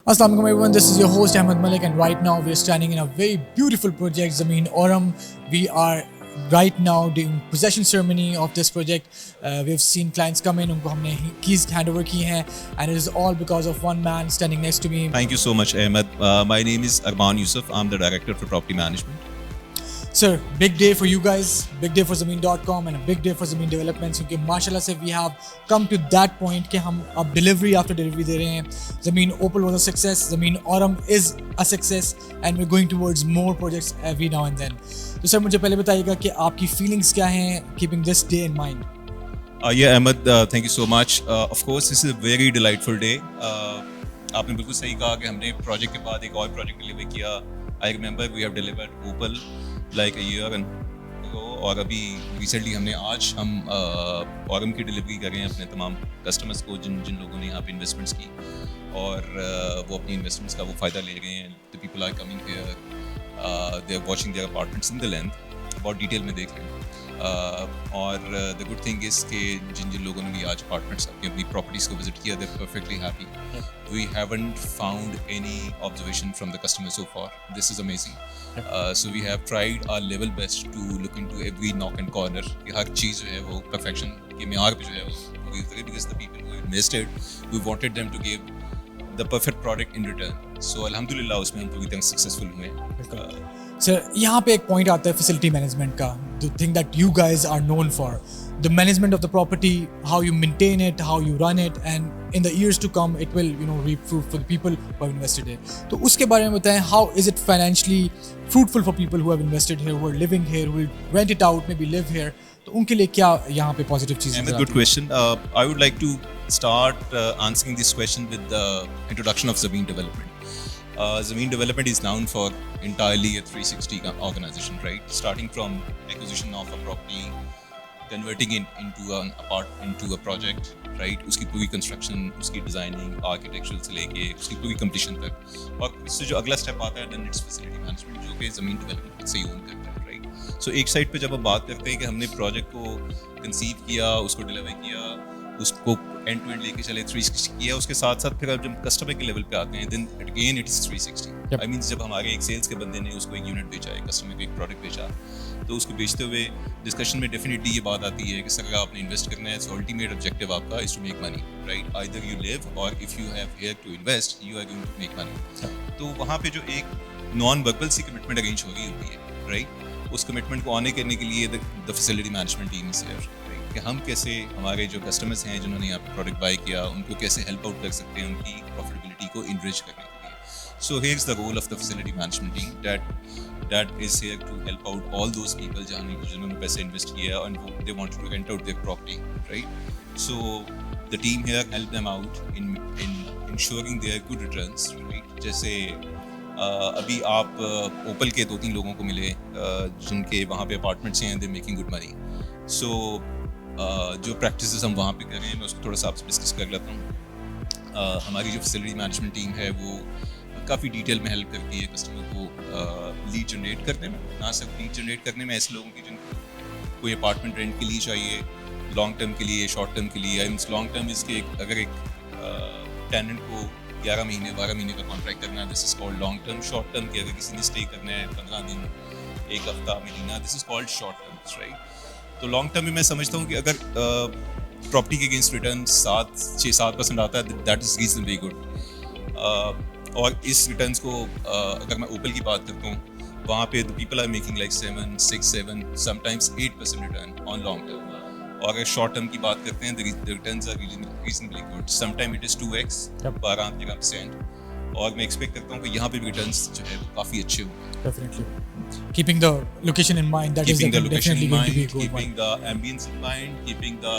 Assalamu alaikum everyone, this is your host Ahmed Malik, and right now we are standing in a very beautiful project, Zameen Aurum. We are right now doing possession ceremony of this project. We've seen clients come in, उनको हमने keys handover की हैं, and it is all because of one man standing next to me. Thank you so much, Ahmed. My name is Arman Yusuf. I'm the director for property management. Sir, big day for you guys, big day for Zameen.com and a big day for Zameen Developments, क्योंकि माशाल्लाह से we have come to that point कि हम अब delivery after delivery दे रहे हैं. Zameen Opal was a success, Zameen Aurum is a success, and we're going towards more projects every now and then. तो sir मुझे पहले बताइएगा कि आपकी feelings क्या हैं keeping this day in mind? Yeah, Ahmed, thank you so much. Of course, this is a very delightful day. आपने बिल्कुल सही कहा कि हमने project के बाद एक और project deliver किया. I remember we have delivered Opal like a year ago, और अभी recently आज हम Aurum की delivery कर रहे हैं अपने तमाम customers को जिन लोगों ने यहाँ पे investments की और वो अपनी investments का वो फ़ायदा ले रहे हैं. The people are coming here, they are watching their apartments in the length, बहुत डिटेल में देख रहे हैं. और द गुड थिंग इज़ कि जिन लोगों ने भी आज अपार्टमेंट्स अपनी प्रॉपर्टीज़ को विजिट किया, they are perfectly happy. We haven't found any observation from the customer so far. This is amazing. So we have tried our level best to look into every nook and corner कि हर चीज़ जो है वो perfection के मेयार पे जो है वो पूरी करे, because the people who invested we wanted them to give the perfect product in return. So अल्हम्दुलिल्लाह उसमें हम पूरी तरह सक्सेसफुल हुए. सर यहाँ पे एक पॉइंट आता है फैसिलिटी मैनेजमेंट का, the thing that you guys are known for, the management of the property, how you maintain it, how you run it, and in the years to come it will reap fruit for the people who have invested it. तो उसके बारे में बताएं, how is it financially fruitful for people who have invested here, who are living here, who will rent it out, may be live here. तो उनके लिए क्या यहाँ पे पॉजिटिव चीज़ें हैं? Good question. I would like to start answering this question with the introduction of Zameen Development. Zameen Development is known for entirely a 360 organization, right? Starting from acquisition of a property, converting it into a project, right? उसकी पूरी construction, उसकी designing, architectural से लेके उसकी पूरी completion तक, और इससे जो अगला step आता है then it's facility management, जो कि Zameen Development से ही own करता है, right? So एक side पे जब हम बात करते हैं कि हमने project को conceive किया, उसको deliver किया, उसको एंड टू एंड लेके चले 360 किया, उसके साथ साथ फिर अब जब कस्टमर के लेवल पे आते हैं then again it is 360. I mean जब हमारे एक सेल्स के बंदे ने उसको एक यूनिट बेचा है, कस्टमर को एक प्रोडक्ट बेचा, तो उसको बेचते हुए डिस्कशन में डेफिनेटली ये बात आती है कि सर अगर आपने इन्वेस्ट करना है, सो अल्टीमेट ऑब्जेक्टिव आपका is to make money, right? Either you leave और if you have here to invest you are going to make money. तो वहाँ पे जो एक नॉन वर्बल सी कमिटमेंट अरेंज हो रही होती है, राइट? उस कमिटमेंट को ऑनर करने के लिए the facility management team is here, कि हम कैसे हमारे जो कस्टमर्स हैं जिन्होंने यहाँ पे प्रोडक्ट बाय किया उनको कैसे हेल्प आउट कर सकते हैं उनकी प्रॉफिटेबिलिटी को इनरिच करने के लिए. So here is the role of the facility management team that is here to help out all those people जिन्होंने पैसे इन्वेस्ट किया and they wanted to rent out their property, right? So the team here help them out in insuring their good returns, right? जैसे अभी आप ओपल के 2-3 लोगों को मिले जिनके वहाँ पे अपार्टमेंट्स हैं, दे मेकिंग गुड मनी. सो जो प्रैक्टिसेस हम वहाँ पे कर रहे हैं मैं उसको थोड़ा सा आपसे डिस्कस कर लेता हूँ. हमारी जो फैसिलिटी मैनेजमेंट टीम है वो काफ़ी डिटेल में हेल्प करती है कस्टमर को लीड जनरेट करने में, ना सिर्फ लीड जनरेट करने में, ऐसे लोगों की जिनको कोई अपार्टमेंट रेंट के लिए चाहिए, लॉन्ग टर्म के लिए, शॉर्ट टर्म के लिए. लॉन्ग टर्म इसके अगर एक टेनेंट को 11 महीने 12 महीने का कॉन्ट्रैक्ट करना है, this is called long term. Short term की अगर किसी ने स्टे करना है 15 दिन, एक हफ्ता, महीना, this is called short term, right? तो लॉन्ग टर्म में मैं समझता हूँ कि अगर प्रॉपर्टी के अगेंस्ट रिटर्न 6-7% आता है, दैट इज रीजनबली गुड. और इस रिटर्न्स को अगर मैं ओपल की बात करता हूँ, वहाँ पे the people are making like 7 sometimes 8% return on long term. और अगर शॉर्ट टर्म की बात करते हैं, the returns are reasonably good. Sometime it is 2x, 12-13%. और मैं एक्सपेक्ट करता हूँ कि यहाँ पे रिटर्न्स जो है वो काफ़ी अच्छे होंगे. Definitely. Keeping the location in mind, that keeping is the location definitely in going mind, to be a good keeping one. the ambience in mind, keeping the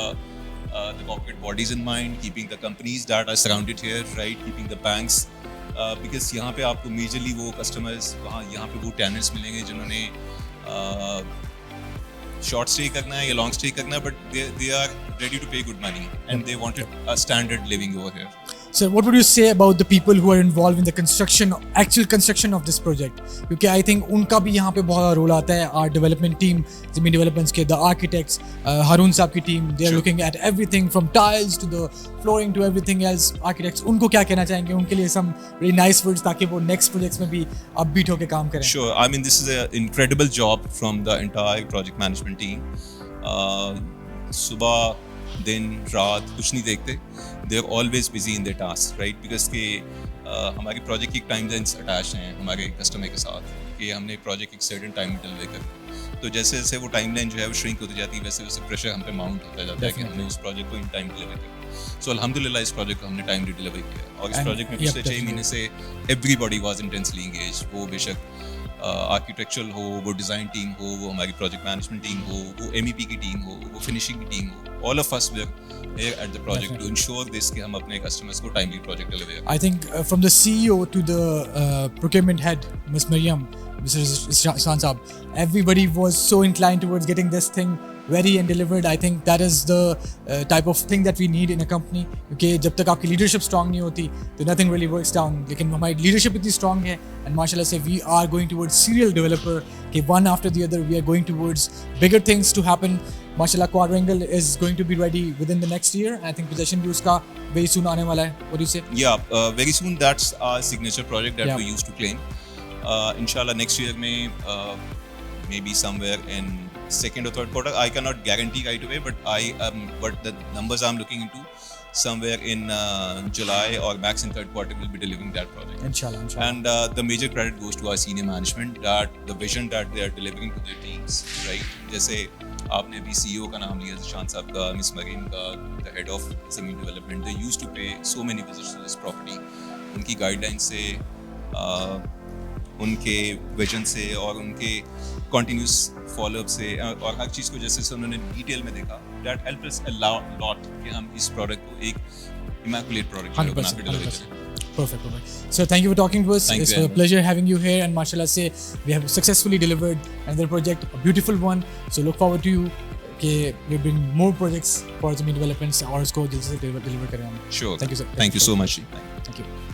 corporate bodies in mind, keeping the companies that are surrounded here, right? Keeping the banks, because यहाँ पे आपको majorly वो customers यहाँ पे वो tenants मिलेंगे जिन्होंने short stay करना है या long stay करना है, but they are ready to pay good money and they wanted a standard living over here. So what would you say about the people who are involved in the construction, actual construction of this project? क्योंकि I think उनका भी यहाँ पे बहुत role आता है. Our development team, ज़मीन developments के, the architects, Harun साहब की team, they are looking at everything from tiles to the flooring to everything else. Architects, उनको क्या कहना चाहेंगे? उनके लिए some really nice words ताकि वो next projects में भी upbeat होके काम करें. Sure. I mean, this is an incredible job from the entire project management team. सुबह दिन रात कुछ नहीं देखते. They are always busy in their tasks, right? Because के हमारी प्रोजेक्ट की टाइम लाइन्स अटैच हैं हमारे कस्टमर के साथ कि हमने प्रोजेक्ट एक सर्टेन टाइम में डिलीवर कर. तो जैसे जैसे वो टाइम लाइन जो है वो श्रिंक होती जाती है वैसे वैसे प्रेशर हम पे माउंट होता जाता है कि हमने उस प्रोजेक्ट को इन टाइम डिलीवर किया. सो अल्हम्दुलिल्लाह इस प्रोजेक्ट को हमने टाइमली डिलीवर किया और इस प्रोजेक्ट में पिछले 6 महीने से एवरीबॉडी वाज इंटेंसली एंगेज. वो बेशक आर्किटेक्चरल हो, वो डिज़ाइन टीम हो, वो हमारी प्रोजेक्ट मैनेजमेंट टीम हो, वो MEP की टीम हो, वो फिनिशिंग की टीम हो, all of us were here at the project to ensure this कि हम अपने customers को timely project deliver करें. I think from the CEO to the procurement head, Ms. Mariam, Mr. Ishan Saab, everybody was so inclined towards getting this thing ready and delivered. I think that is the type of thing that we need in a company. क्योंकि जब तक आपकी leadership strong नहीं होती, तो nothing really works down. लेकिन हमारी leadership इतनी strong है, and माशाल्लाह से we are going towards serial developer. कि one after the other, we are going towards bigger things to happen. माशाल्लाह Quadrangle is going to be ready within the next year. I think possession भी उसका very soon आने वाला है. What do you say? Yeah, very soon that's our signature project that we used to claim. Inshallah next year में maybe somewhere in second or third quarter. I cannot guarantee right away, but the numbers I'm looking into, somewhere in July or max in third quarter, we'll be delivering that project. Inshallah. And the major credit goes to our senior management that the vision that they are delivering to their teams, right? जैसे आपने अभी CEO का नाम लिया, शान साहब का, miss Maryam का, the head of Zameen Development, they used to pay so many visits to this property. उनकी guidelines से, उनके विजन से और उनके continuous follow-up से और हर चीज़ को जैसे से उन्होंने डिटेल में देखा, that helped us a lot कि हम इस प्रोडक्ट को एक immaculate product जो बना के डिलीवर करें. Perfect. So thank you for talking to us. It's a pleasure having you here, and mashallah say we have successfully delivered another project, a beautiful one. So look forward to you कि we bring more projects for Zameen Developments और उसको जल्दी से deliver करें हम. Sure. Thank you sir. Thank you so much. Thank you.